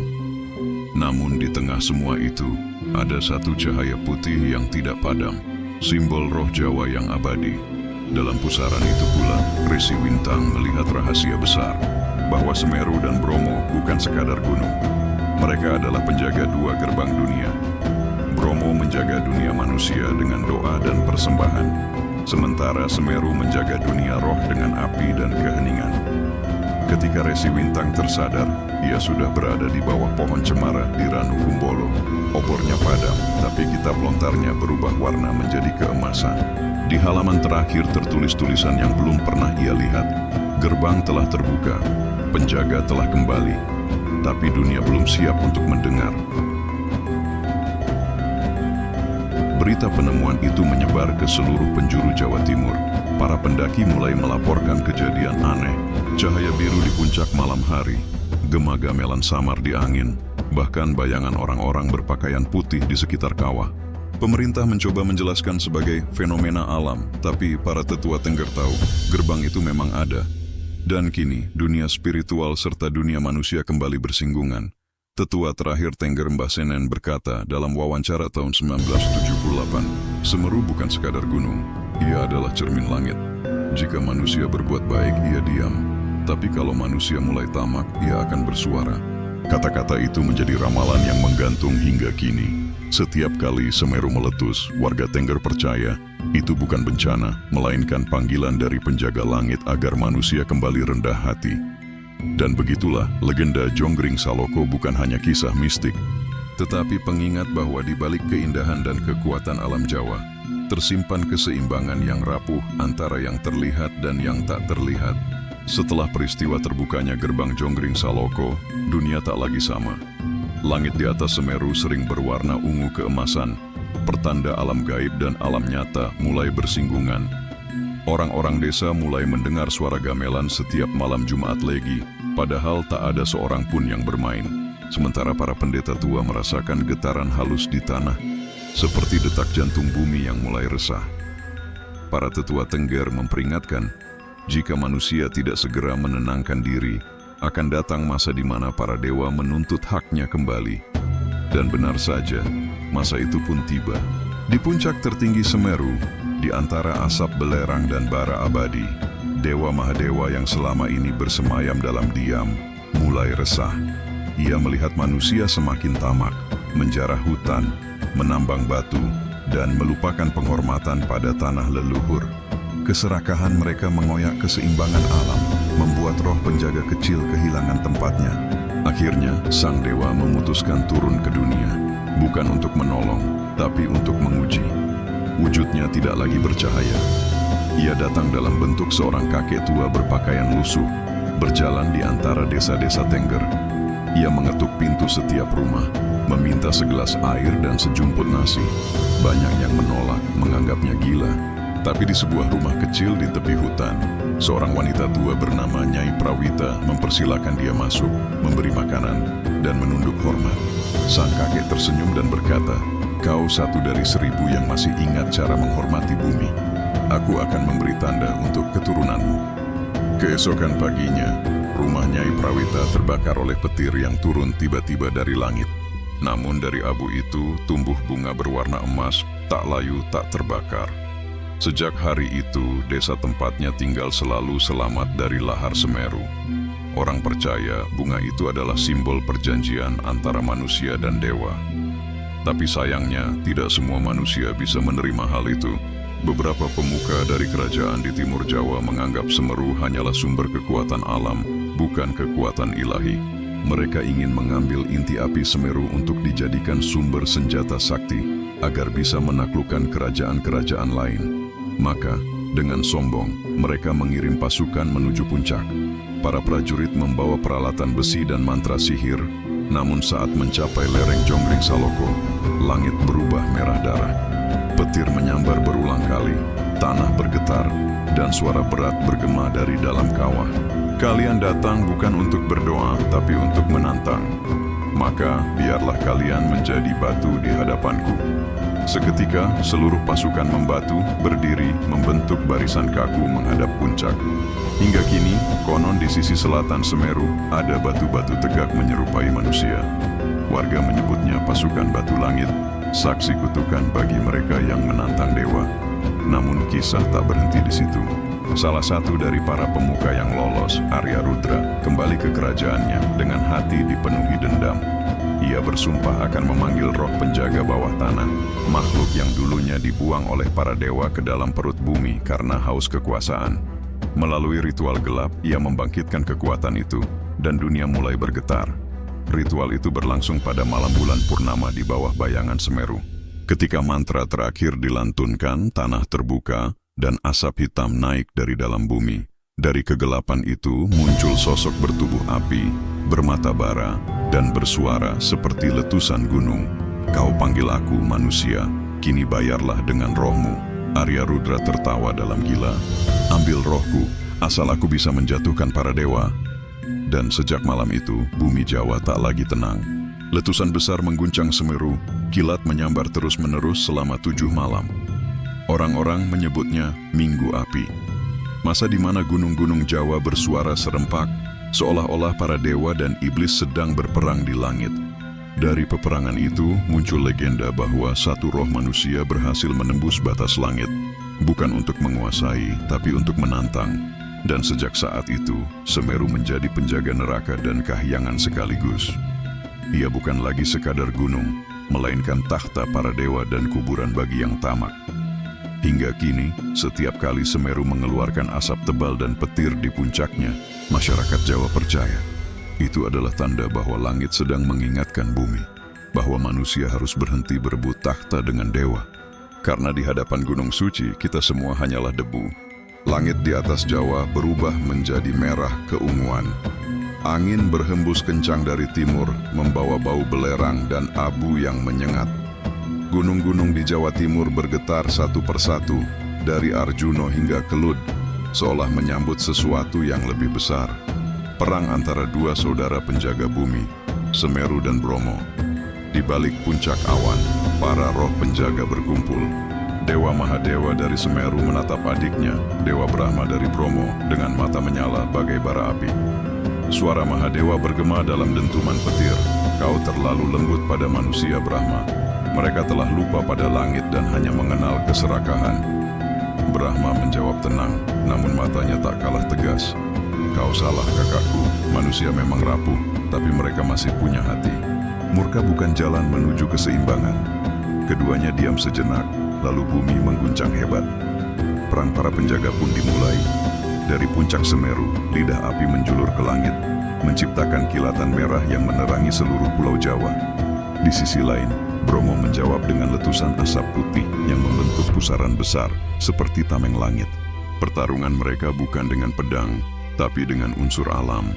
Namun di tengah semua itu, ada satu cahaya putih yang tidak padam, simbol roh Jawa yang abadi. Dalam pusaran itu pula, Resi Wintang melihat rahasia besar, bahwa Semeru dan Bromo bukan sekadar gunung. Mereka adalah penjaga 2 gerbang dunia. Bromo menjaga dunia manusia dengan doa dan persembahan. sementara Semeru menjaga dunia roh dengan api dan keheningan. Ketika Resi Wintang tersadar, ia sudah berada di bawah pohon cemara di Ranu Kumbolo. Obornya padam, tapi kitab lontarnya berubah warna menjadi keemasan. Di halaman terakhir tertulis tulisan yang belum pernah ia lihat. Gerbang telah terbuka, penjaga telah kembali, tapi dunia belum siap untuk mendengar. Berita penemuan itu menyebar ke seluruh penjuru Jawa Timur. Para pendaki mulai melaporkan kejadian aneh. Cahaya biru di puncak malam hari, gema gamelan samar di angin, bahkan bayangan orang-orang berpakaian putih di sekitar kawah. Pemerintah mencoba menjelaskan sebagai fenomena alam, tapi para tetua Tengger tahu gerbang itu memang ada. Dan kini, dunia spiritual serta dunia manusia kembali bersinggungan. Tetua terakhir Tengger Mbah Senen berkata dalam wawancara tahun 1978, Semeru bukan sekadar gunung, ia adalah cermin langit. Jika manusia berbuat baik, ia diam. Tapi kalau manusia mulai tamak, ia akan bersuara. Kata-kata itu menjadi ramalan yang menggantung hingga kini. Setiap kali Semeru meletus, warga Tengger percaya itu bukan bencana, melainkan panggilan dari penjaga langit agar manusia kembali rendah hati. Dan begitulah, legenda Jonggring Saloko bukan hanya kisah mistik, tetapi pengingat bahwa di balik keindahan dan kekuatan alam Jawa, tersimpan keseimbangan yang rapuh antara yang terlihat dan yang tak terlihat. Setelah peristiwa terbukanya gerbang Jonggring Saloko, dunia tak lagi sama. Langit di atas Semeru sering berwarna ungu keemasan, pertanda alam gaib dan alam nyata mulai bersinggungan. Orang-orang desa mulai mendengar suara gamelan setiap malam Jumat Legi, padahal tak ada seorang pun yang bermain. Sementara para pendeta tua merasakan getaran halus di tanah, seperti detak jantung bumi yang mulai resah. Para tetua Tengger memperingatkan, jika manusia tidak segera menenangkan diri, akan datang masa di mana para dewa menuntut haknya kembali. Dan benar saja, masa itu pun tiba. Di puncak tertinggi Semeru, di antara asap belerang dan bara abadi, Dewa Mahadewa yang selama ini bersemayam dalam diam, mulai resah. Ia melihat manusia semakin tamak, menjarah hutan, menambang batu, dan melupakan penghormatan pada tanah leluhur. Keserakahan mereka mengoyak keseimbangan alam, membuat roh penjaga kecil kehilangan tempatnya. Akhirnya, sang dewa memutuskan turun ke dunia, bukan untuk menolong, tapi untuk menguji. Wujudnya tidak lagi bercahaya. Ia datang dalam bentuk seorang kakek tua berpakaian lusuh, berjalan di antara desa-desa Tengger. Ia mengetuk pintu setiap rumah, meminta segelas air dan sejumput nasi. Banyak yang menolak, menganggapnya gila. Tapi di sebuah rumah kecil di tepi hutan, seorang wanita tua bernama Nyai Prawita mempersilakan dia masuk, memberi makanan, dan menunduk hormat. Sang kakek tersenyum dan berkata, "Kau satu dari 1000 yang masih ingat cara menghormati bumi. Aku akan memberi tanda untuk keturunanmu." Keesokan paginya, rumah Nyai Prawita terbakar oleh petir yang turun tiba-tiba dari langit. Namun dari abu itu tumbuh bunga berwarna emas, tak layu, tak terbakar. Sejak hari itu, desa tempatnya tinggal selalu selamat dari lahar Semeru. Orang percaya bunga itu adalah simbol perjanjian antara manusia dan dewa. Tapi sayangnya, tidak semua manusia bisa menerima hal itu. Beberapa pemuka dari kerajaan di Timur Jawa menganggap Semeru hanyalah sumber kekuatan alam, bukan kekuatan ilahi. Mereka ingin mengambil inti api Semeru untuk dijadikan sumber senjata sakti, agar bisa menaklukkan kerajaan-kerajaan lain. Maka, dengan sombong, mereka mengirim pasukan menuju puncak. Para prajurit membawa peralatan besi dan mantra sihir, namun saat mencapai lereng Jonggring Saloko, langit berubah merah darah. Petir menyambar berulang kali, tanah bergetar, dan suara berat bergema dari dalam kawah. "Kalian datang bukan untuk berdoa, tapi untuk menantang. Maka, biarlah kalian menjadi batu di hadapanku." Seketika, seluruh pasukan membatu, berdiri, membentuk barisan kaku menghadap puncak. Hingga kini, konon di sisi selatan Semeru, ada batu-batu tegak menyerupai manusia. Warga menyebutnya pasukan batu langit, saksi kutukan bagi mereka yang menantang dewa. Namun kisah tak berhenti di situ. Salah satu dari para pemuka yang lolos, Arya Rudra, kembali ke kerajaannya dengan hati dipenuhi dendam. Ia bersumpah akan memanggil roh penjaga bawah tanah, makhluk yang dulunya dibuang oleh para dewa ke dalam perut bumi karena haus kekuasaan. Melalui ritual gelap, ia membangkitkan kekuatan itu, dan dunia mulai bergetar. Ritual itu berlangsung pada malam bulan purnama di bawah bayangan Semeru. Ketika mantra terakhir dilantunkan, tanah terbuka, dan asap hitam naik dari dalam bumi. Dari kegelapan itu muncul sosok bertubuh api, bermata bara, dan bersuara seperti letusan gunung. Kau panggil aku manusia, kini bayarlah dengan rohmu. Arya Rudra tertawa dalam gila. Ambil rohku, asal aku bisa menjatuhkan para dewa. Dan sejak malam itu, bumi Jawa tak lagi tenang. Letusan besar mengguncang Semeru, kilat menyambar terus-menerus selama 7 malam. Orang-orang menyebutnya Minggu Api. Masa di mana gunung-gunung Jawa bersuara serempak, seolah-olah para dewa dan iblis sedang berperang di langit. Dari peperangan itu muncul legenda bahwa satu roh manusia berhasil menembus batas langit, bukan untuk menguasai, tapi untuk menantang. Dan sejak saat itu, Semeru menjadi penjaga neraka dan kahyangan sekaligus. Ia bukan lagi sekadar gunung, melainkan takhta para dewa dan kuburan bagi yang tamak. Hingga kini, setiap kali Semeru mengeluarkan asap tebal dan petir di puncaknya, masyarakat Jawa percaya itu adalah tanda bahwa langit sedang mengingatkan bumi, bahwa manusia harus berhenti berebut takhta dengan dewa. Karena di hadapan gunung suci, kita semua hanyalah debu. Langit di atas Jawa berubah menjadi merah keunguan. Angin berhembus kencang dari timur, membawa bau belerang dan abu yang menyengat. Gunung-gunung di Jawa Timur bergetar satu persatu, dari Arjuno hingga Kelud, seolah menyambut sesuatu yang lebih besar. Perang antara dua saudara penjaga bumi, Semeru dan Bromo. Di balik puncak awan, para roh penjaga berkumpul. Dewa Mahadewa dari Semeru menatap adiknya, Dewa Brahma dari Bromo, dengan mata menyala bagai bara api. Suara Mahadewa bergema dalam dentuman petir, kau terlalu lembut pada manusia Brahma. Mereka telah lupa pada langit dan hanya mengenal keserakahan. Brahma menjawab tenang, namun matanya tak kalah tegas. Kau salah kakakku, manusia memang rapuh, tapi mereka masih punya hati. Murka bukan jalan menuju keseimbangan. Keduanya diam sejenak, lalu bumi mengguncang hebat. Perang para penjaga pun dimulai. Dari puncak Semeru, lidah api menjulur ke langit, menciptakan kilatan merah yang menerangi seluruh pulau Jawa. Di sisi lain, Bromo menjawab dengan letusan asap putih yang membentuk pusaran besar seperti tameng langit. Pertarungan mereka bukan dengan pedang, tapi dengan unsur alam.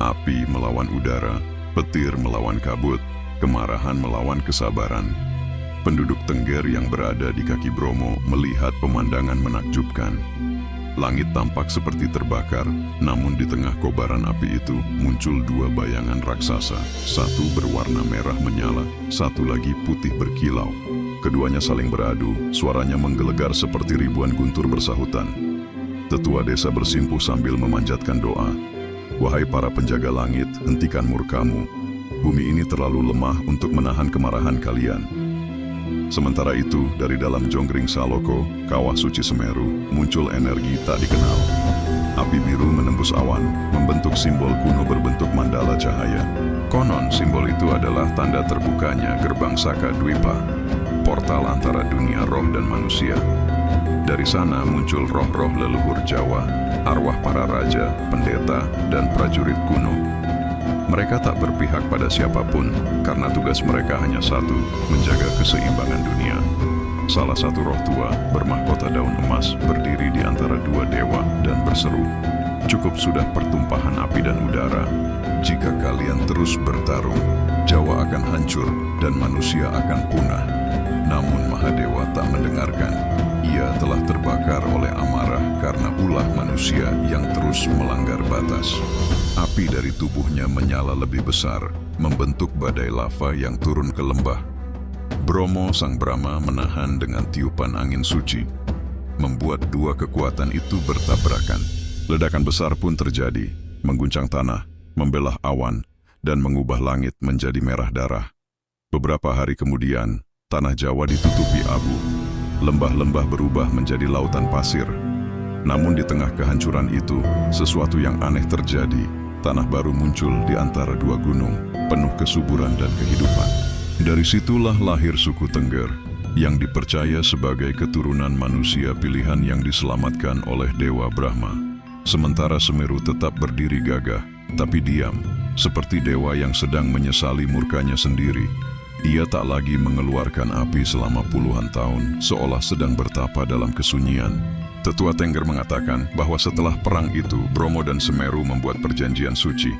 Api melawan udara, petir melawan kabut, kemarahan melawan kesabaran. Penduduk Tengger yang berada di kaki Bromo melihat pemandangan menakjubkan. Langit tampak seperti terbakar, namun di tengah kobaran api itu muncul dua bayangan raksasa. Satu berwarna merah menyala, satu lagi putih berkilau. Keduanya saling beradu, suaranya menggelegar seperti ribuan guntur bersahutan. Tetua desa bersimpuh sambil memanjatkan doa. Wahai para penjaga langit, hentikan murkamu. Bumi ini terlalu lemah untuk menahan kemarahan kalian. Sementara itu, dari dalam Jonggring Saloko, kawah suci Semeru, muncul energi tak dikenal. Api biru menembus awan, membentuk simbol kuno berbentuk mandala cahaya. Konon, simbol itu adalah tanda terbukanya gerbang Saka Dwipa, portal antara dunia roh dan manusia. Dari sana muncul roh-roh leluhur Jawa, arwah para raja, pendeta, dan prajurit kuno. Mereka tak berpihak pada siapapun, karena tugas mereka hanya satu, menjaga keseimbangan dunia. Salah satu roh tua, bermahkota daun emas, berdiri di antara dua dewa dan berseru, "Cukup sudah pertumpahan api dan udara. Jika kalian terus bertarung, Jawa akan hancur dan manusia akan punah." Namun Mahadewa tak mendengarkan. Ia telah terbakar oleh amarah karena ulah manusia yang terus melanggar batas. Api dari tubuhnya menyala lebih besar, membentuk badai lava yang turun ke lembah. Bromo sang Brahma menahan dengan tiupan angin suci, membuat dua kekuatan itu bertabrakan. Ledakan besar pun terjadi, mengguncang tanah, membelah awan, dan mengubah langit menjadi merah darah. Beberapa hari kemudian, tanah Jawa ditutupi abu. Lembah-lembah berubah menjadi lautan pasir. Namun di tengah kehancuran itu, sesuatu yang aneh terjadi. tanah baru muncul di antara dua gunung, penuh kesuburan dan kehidupan. Dari situlah lahir suku Tengger, yang dipercaya sebagai keturunan manusia pilihan yang diselamatkan oleh Dewa Brahma. Sementara Semeru tetap berdiri gagah, tapi diam, seperti dewa yang sedang menyesali murkanya sendiri. Ia tak lagi mengeluarkan api selama puluhan tahun, seolah sedang bertapa dalam kesunyian. Tetua Tengger mengatakan bahwa setelah perang itu, Bromo dan Semeru membuat perjanjian suci.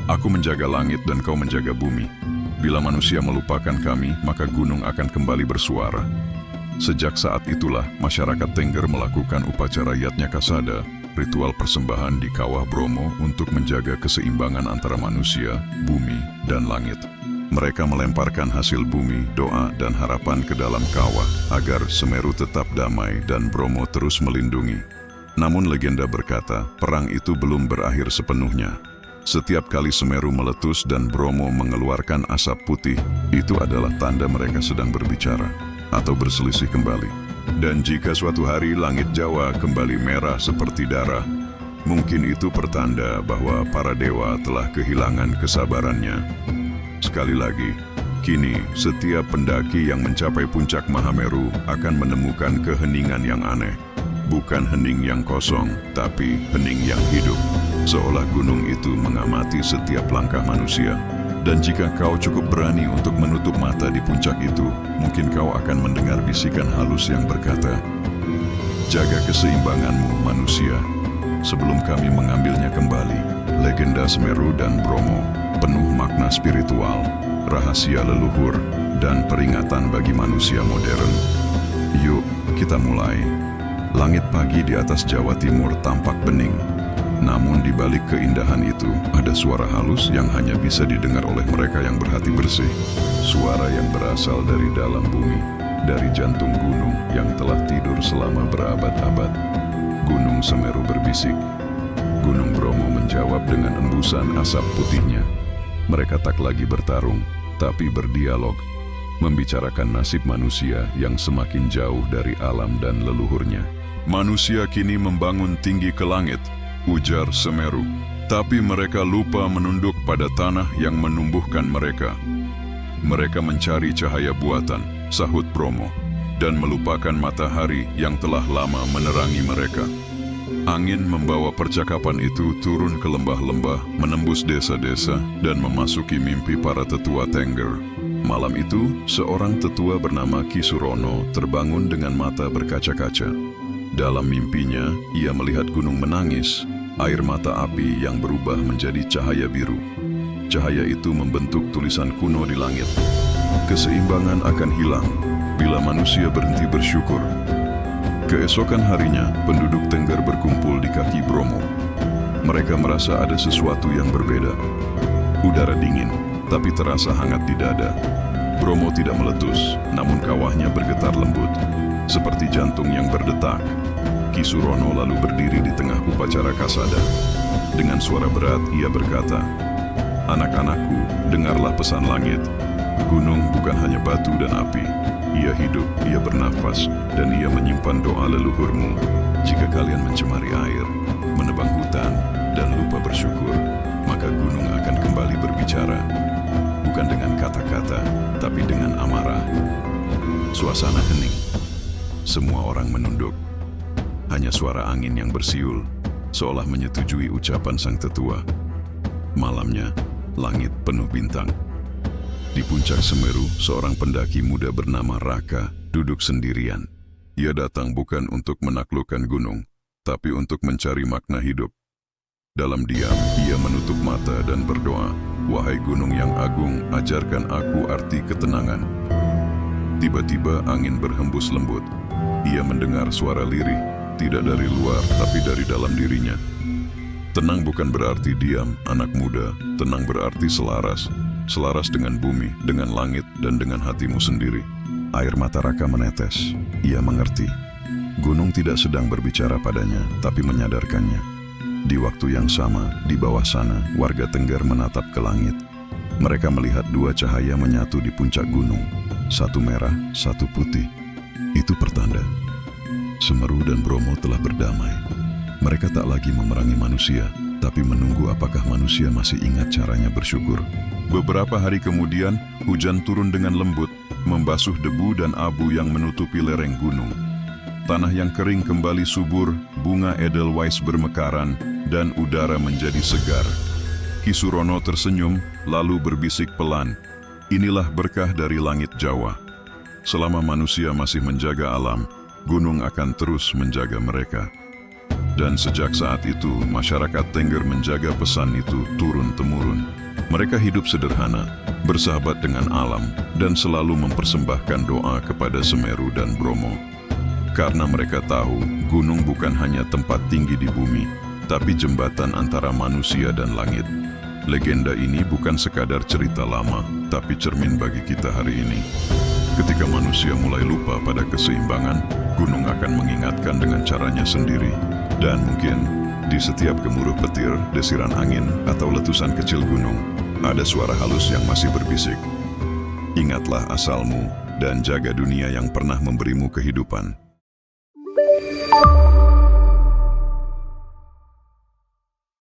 Aku menjaga langit dan kau menjaga bumi. Bila manusia melupakan kami, maka gunung akan kembali bersuara. Sejak saat itulah, masyarakat Tengger melakukan upacara Yatnya Kasada, ritual persembahan di kawah Bromo untuk menjaga keseimbangan antara manusia, bumi, dan langit. Mereka melemparkan hasil bumi, doa, dan harapan ke dalam kawah agar Semeru tetap damai dan Bromo terus melindungi. Namun legenda berkata, perang itu belum berakhir sepenuhnya. Setiap kali Semeru meletus dan Bromo mengeluarkan asap putih, itu adalah tanda mereka sedang berbicara atau berselisih kembali. Dan jika suatu hari langit Jawa kembali merah seperti darah, mungkin itu pertanda bahwa para dewa telah kehilangan kesabarannya. Sekali lagi, kini setiap pendaki yang mencapai puncak Mahameru akan menemukan keheningan yang aneh. Bukan hening yang kosong, tapi hening yang hidup. Seolah gunung itu mengamati setiap langkah manusia. Dan jika kau cukup berani untuk menutup mata di puncak itu, mungkin kau akan mendengar bisikan halus yang berkata, "Jaga keseimbanganmu, manusia, sebelum kami mengambilnya kembali." Legenda Semeru dan Bromo penuh makna spiritual, rahasia leluhur, dan peringatan bagi manusia modern. Yuk, kita mulai. Langit pagi di atas Jawa Timur tampak bening. Namun di balik keindahan itu, ada suara halus yang hanya bisa didengar oleh mereka yang berhati bersih. Suara yang berasal dari dalam bumi, dari jantung gunung yang telah tidur selama berabad-abad. Gunung Semeru berbisik. Gunung Bromo menjawab dengan embusan asap putihnya. Mereka tak lagi bertarung, tapi berdialog, membicarakan nasib manusia yang semakin jauh dari alam dan leluhurnya. Manusia kini membangun tinggi ke langit, ujar Semeru. Tapi mereka lupa menunduk pada tanah yang menumbuhkan mereka. Mereka mencari cahaya buatan, sahut Bromo, dan melupakan matahari yang telah lama menerangi mereka. Angin membawa percakapan itu turun ke lembah-lembah, menembus desa-desa, dan memasuki mimpi para tetua Tengger. Malam itu, seorang tetua bernama Ki Surono terbangun dengan mata berkaca-kaca. Dalam mimpinya, ia melihat gunung menangis, air mata api yang berubah menjadi cahaya biru. Cahaya itu membentuk tulisan kuno di langit. Keseimbangan akan hilang bila manusia berhenti bersyukur. Keesokan harinya, penduduk Tengger berkumpul di kaki Bromo. Mereka merasa ada sesuatu yang berbeda. Udara dingin, tapi terasa hangat di dada. Bromo tidak meletus, namun kawahnya bergetar lembut, seperti jantung yang berdetak. Ki Surono lalu berdiri di tengah upacara kasada. Dengan suara berat ia berkata, "Anak-anakku, dengarlah pesan langit. Gunung bukan hanya batu dan api. Ia hidup, ia bernafas, dan ia menyimpan doa leluhurmu. Jika kalian mencemari air, menebang hutan, dan lupa bersyukur, maka gunung akan kembali berbicara. Bukan dengan kata-kata, tapi dengan amarah." Suasana hening. Semua orang menunduk. Hanya suara angin yang bersiul, seolah menyetujui ucapan sang tetua. Malamnya, langit penuh bintang. Di puncak Semeru, seorang pendaki muda bernama Raka duduk sendirian. Ia datang bukan untuk menaklukkan gunung, tapi untuk mencari makna hidup. Dalam diam, ia menutup mata dan berdoa, "Wahai gunung yang agung, ajarkan aku arti ketenangan." Tiba-tiba angin berhembus lembut. Ia mendengar suara lirih, tidak dari luar, tapi dari dalam dirinya. Tenang bukan berarti diam, anak muda. Tenang berarti selaras. Selaras dengan bumi, dengan langit, dan dengan hatimu sendiri. Air mata Raka menetes. Ia mengerti. Gunung tidak sedang berbicara padanya, tapi menyadarkannya. Di waktu yang sama, di bawah sana, warga Tengger menatap ke langit. Mereka melihat dua cahaya menyatu di puncak gunung. Satu merah, satu putih. Itu pertanda Semeru dan Bromo telah berdamai. Mereka tak lagi memerangi manusia, tapi menunggu apakah manusia masih ingat caranya bersyukur. Beberapa hari kemudian, hujan turun dengan lembut, membasuh debu dan abu yang menutupi lereng gunung. Tanah yang kering kembali subur, bunga edelweiss bermekaran, dan udara menjadi segar. Ki Surono tersenyum, lalu berbisik pelan, "Inilah berkah dari langit Jawa. Selama manusia masih menjaga alam, gunung akan terus menjaga mereka." Dan sejak saat itu, masyarakat Tengger menjaga pesan itu turun-temurun. Mereka hidup sederhana, bersahabat dengan alam, dan selalu mempersembahkan doa kepada Semeru dan Bromo. Karena mereka tahu, gunung bukan hanya tempat tinggi di bumi, tapi jembatan antara manusia dan langit. Legenda ini bukan sekadar cerita lama, tapi cermin bagi kita hari ini. Ketika manusia mulai lupa pada keseimbangan, gunung akan mengingatkan dengan caranya sendiri. Dan mungkin di setiap gemuruh petir, desiran angin, atau letusan kecil gunung, ada suara halus yang masih berbisik. Ingatlah asalmu dan jaga dunia yang pernah memberimu kehidupan.